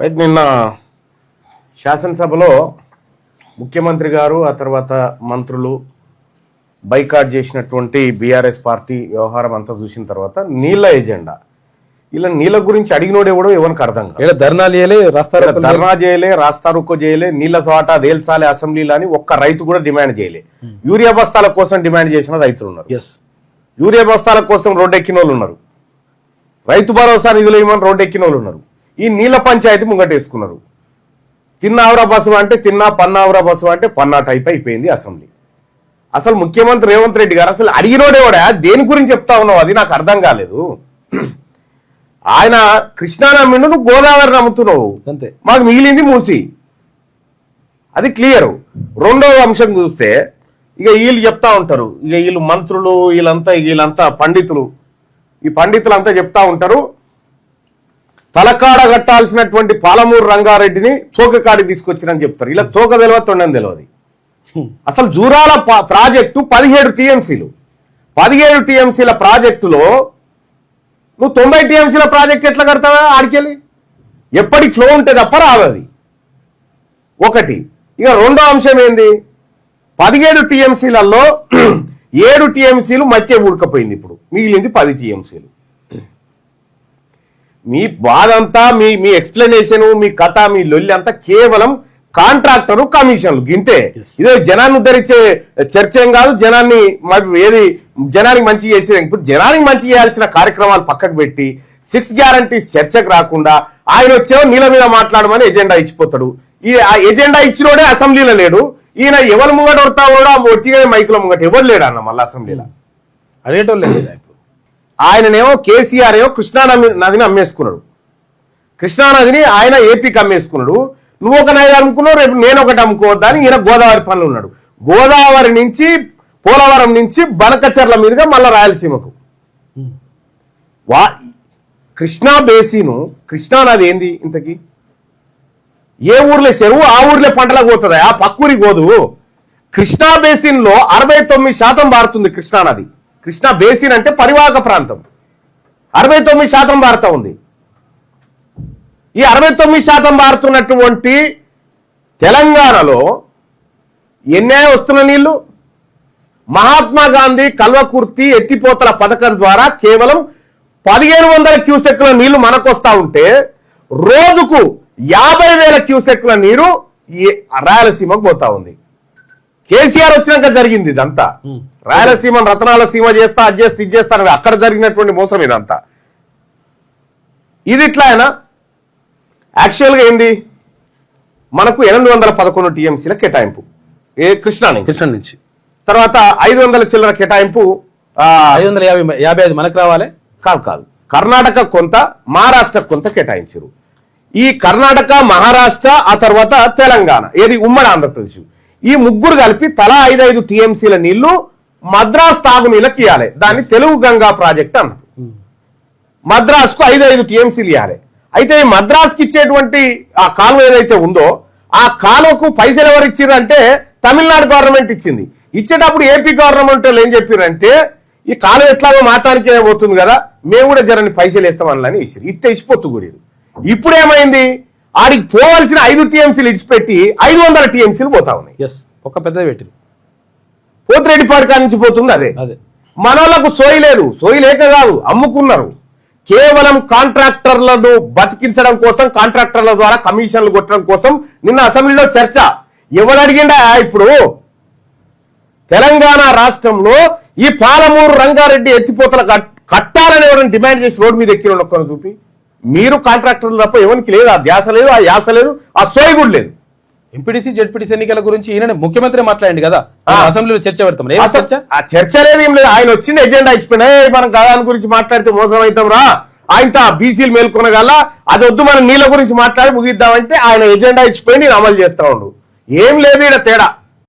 అయితే నిన్న శాసనసభలో ముఖ్యమంత్రి గారు ఆ తర్వాత మంత్రులు బైకాట్ చేసినటువంటి బీఆర్ఎస్ పార్టీ వ్యవహారం అంతా చూసిన తర్వాత నీళ్ళ ఎజెండా ఇలా నీళ్ళ గురించి అడిగినోడెవడో ఎవరికి అర్థం కాదు. ధర్నా చేయలే, రాస్తారోకో చేయలే, నీళ్ళ చోట తేల్చాలి అసెంబ్లీలో అని ఒక్క రైతు కూడా డిమాండ్ చేయలే. యూరియా బస్తాల కోసం డిమాండ్ చేసిన రైతులు ఉన్నారు, యూరియా బస్తాల కోసం రోడ్డు ఎక్కిన వాళ్ళు ఉన్నారు, రైతు భరోసా నిధులు ఇవ్వమని రోడ్డు ఎక్కిన వాళ్ళు ఉన్నారు. ఈ నీళ్ళ పంచాయతీ ముంగటేసుకున్నారు. తిన్నావురా బస్సు అంటే తిన్నా, పన్నావురా బస్సు అంటే పన్నా టైప్ అయిపోయింది అసెంబ్లీ. అసలు ముఖ్యమంత్రి రేవంత్ రెడ్డి గారు అసలు అడిగినోడేవాడా దేని గురించి చెప్తా ఉన్నావు అది నాకు అర్థం కాలేదు. ఆయన కృష్ణా నమ్మిండు, నువ్వు గోదావరి నమ్ముతున్నావు, అంతే. మాకు మిగిలింది మూసి, అది క్లియర్. రెండవ అంశం చూస్తే ఇక వీళ్ళు చెప్తా ఉంటారు, ఇక వీళ్ళు మంత్రులు వీళ్ళంతా పండితులు, ఈ పండితులంతా చెప్తా ఉంటారు తలకాడ కట్టాల్సినటువంటి పాలమూరు రంగారెడ్డిని తోకకాడికి తీసుకొచ్చిరని చెప్తారు. ఇలా తోక తెలియదు, తొండని తెలియదు. అసలు జూరాల ప్రాజెక్టు 17 టీఎంసీలు, 17 టీఎంసీల ప్రాజెక్టులో నువ్వు 90 టీఎంసీల ప్రాజెక్ట్ ఎట్లా కడతావా? ఆడికెళ్ళి ఎప్పటికి ఫ్లో ఉంటే తప్ప రాదు అది ఒకటి. ఇక రెండో అంశం ఏంది, 17 టీఎంసీలలో 7 టీఎంసీలు మధ్య ఉడకపోయింది, ఇప్పుడు మిగిలింది 10 టీఎంసీలు. మీ బాధ అంతా, మీ ఎక్స్ప్లెనేషన్, మీ కథ, మీ లొల్లి అంతా కేవలం కాంట్రాక్టరు కమిషన్లు గింతే. ఇదే జనాన్ని ఉద్ధరించే చర్చ ఏం కాదు. జనానికి మంచి చేసేది. ఇప్పుడు జనానికి మంచి చేయాల్సిన కార్యక్రమాలు పక్కకు పెట్టి 6 గ్యారంటీస్ చర్చకు రాకుండా ఆయన వచ్చేవో నీళ్ళ మీద మాట్లాడమని ఎజెండా ఇచ్చిపోతాడు. ఆ ఎజెండా ఇచ్చినోడే అసెంబ్లీలో లేడు. ఈయన ఎవరు ముంగట వడతా కూడా ఒట్టిగా మైకుల ముంగట ఎవరు లేడు అన్న మళ్ళీ అసెంబ్లీలో అడిగేటోళ్ళు లేదు. ఆయననేమో కేసీఆర్ ఏమో కృష్ణా నదిని అమ్మేసుకున్నాడు, కృష్ణా నదిని ఆయన ఏపీకి అమ్మేసుకున్నాడు. నువ్వు ఒక నది అమ్ముకున్నావు, రేపు నేను ఒకటి అమ్ముకోవద్దా అని ఈయన గోదావరి పనులు ఉన్నాడు. గోదావరి నుంచి పోలవరం నుంచి బనకచెర్ల మీదుగా మళ్ళా రాయలసీమకు కృష్ణా బేసిను, కృష్ణా నది ఏంది ఇంతకీ? ఏ ఊర్లో చెరువు ఆ ఊర్లో పంటలకు పోతుంది, ఆ పక్కూరికి పోదు. కృష్ణా బేసిన్ లో 69% పారుతుంది కృష్ణా నది. కృష్ణా బేసిన్ అంటే పరివాహక ప్రాంతం, 69% పారుతా ఉంది. ఈ 69% పారుతున్నటువంటి తెలంగాణలో ఎన్నే వస్తున్న నీళ్లు? మహాత్మా గాంధీ కల్వకుర్తి ఎత్తిపోతల పథకం ద్వారా కేవలం 1500 క్యూసెక్ల నీళ్లు మనకు వస్తా ఉంటే రోజుకు 50,000 క్యూసెక్ల నీరు రాయలసీమకు పోతా ఉంది. కేసీఆర్ వచ్చినాక జరిగింది ఇదంతా. రాయలసీమను రతనాల సీమ చేస్తా, అది చేస్తా, ఇది చేస్తా, అక్కడ జరిగినటువంటి మోసం ఇదంతా. ఇది ఇట్లా అయినా యాక్చువల్గా ఏంది, మనకు 811 టీఎంసీల కేటాయింపు కృష్ణా నుంచి, తర్వాత 500 చిల్లర కేటాయింపు 555 మనకు రావాలి. కాదు, కర్ణాటక కొంత, మహారాష్ట్ర కొంత కేటాయించారు. ఈ కర్ణాటక, మహారాష్ట్ర, ఆ తర్వాత తెలంగాణ, ఏది ఉమ్మడి ఆంధ్రప్రదేశ్, ఈ ముగ్గురు కలిపి తలా 5 టీఎంసీల నీళ్లు మద్రాస్ తాగునీళ్ళకి ఇవ్వాలి. దాన్ని తెలుగు గంగా ప్రాజెక్ట్ అన్నారు. మద్రాసుకు 5 టీఎంసీలు ఇవ్వాలి. అయితే ఈ మద్రాస్కి ఇచ్చేటువంటి ఆ కాలువ ఏదైతే ఉందో ఆ కాలువకు పైసలు ఎవరు ఇచ్చారంటే తమిళనాడు గవర్నమెంట్ ఇచ్చింది. ఇచ్చేటప్పుడు ఏపీ గవర్నమెంట్ ఏం చెప్పారంటే ఈ కాలువ ఎట్లాగో మాతానికే పోతుంది కదా, మేము కూడా జరని పైసలు వేస్తామని ఇచ్చారు. ఇస్తే ఇచ్చిపోతు కూడా. ఇప్పుడు ఏమైంది, ఆడికి పోవాల్సిన 5 టీఎంసీలు ఇచ్చిపెట్టి 500 టీఎంసీలు పోతా ఉన్నాయి. ఒక పెద్ద పెట్టి పోతిరెడ్డిపాడు కాడి నుంచి పోతుంది. అదే మన వాళ్ళకు సోయి లేదు, సోయి లేక కాదు, అమ్ముకున్నారు. కేవలం కాంట్రాక్టర్లను బతికించడం కోసం, కాంట్రాక్టర్ల ద్వారా కమిషన్లు కొట్టడం కోసం నిన్న అసెంబ్లీలో చర్చ. ఎవరు అడిగిండా? ఇప్పుడు తెలంగాణ రాష్ట్రంలో ఈ పాలమూరు రంగారెడ్డి ఎత్తిపోతల కట్టాలని ఎవరైనా డిమాండ్ చేసి రోడ్డు మీద ఎక్కిన ఒక్కరు చూపి. మీరు కాంట్రాక్టర్లు తప్ప ఎవరికి లేదు, ఆ ధ్యాస లేదు, ఆ యాస లేదు, ఆ సోయి కూడా లేదు. ఎంపీడీసీ జెడ్పీటీసీ ఎన్నికల గురించి ఈయన ముఖ్యమంత్రి మాట్లాడండి కదా అసెంబ్లీలో చర్చ పెడతాం. ఆ చర్చ లేదు, ఏం లేదు. ఆయన వచ్చింది ఎజెండా ఇచ్చిపోయినా మనం గదాని గురించి మాట్లాడితే మోసం అవుతాం రా, ఆయనతో బీసీలు మేల్కొనగల అది వద్దు, మనం నీళ్ళ గురించి మాట్లాడి ముగిద్దామంటే ఆయన ఎజెండా ఇచ్చిపోయి నేను అమలు చేస్తా ఉండు. ఏం లేదు ఈడ తేడా.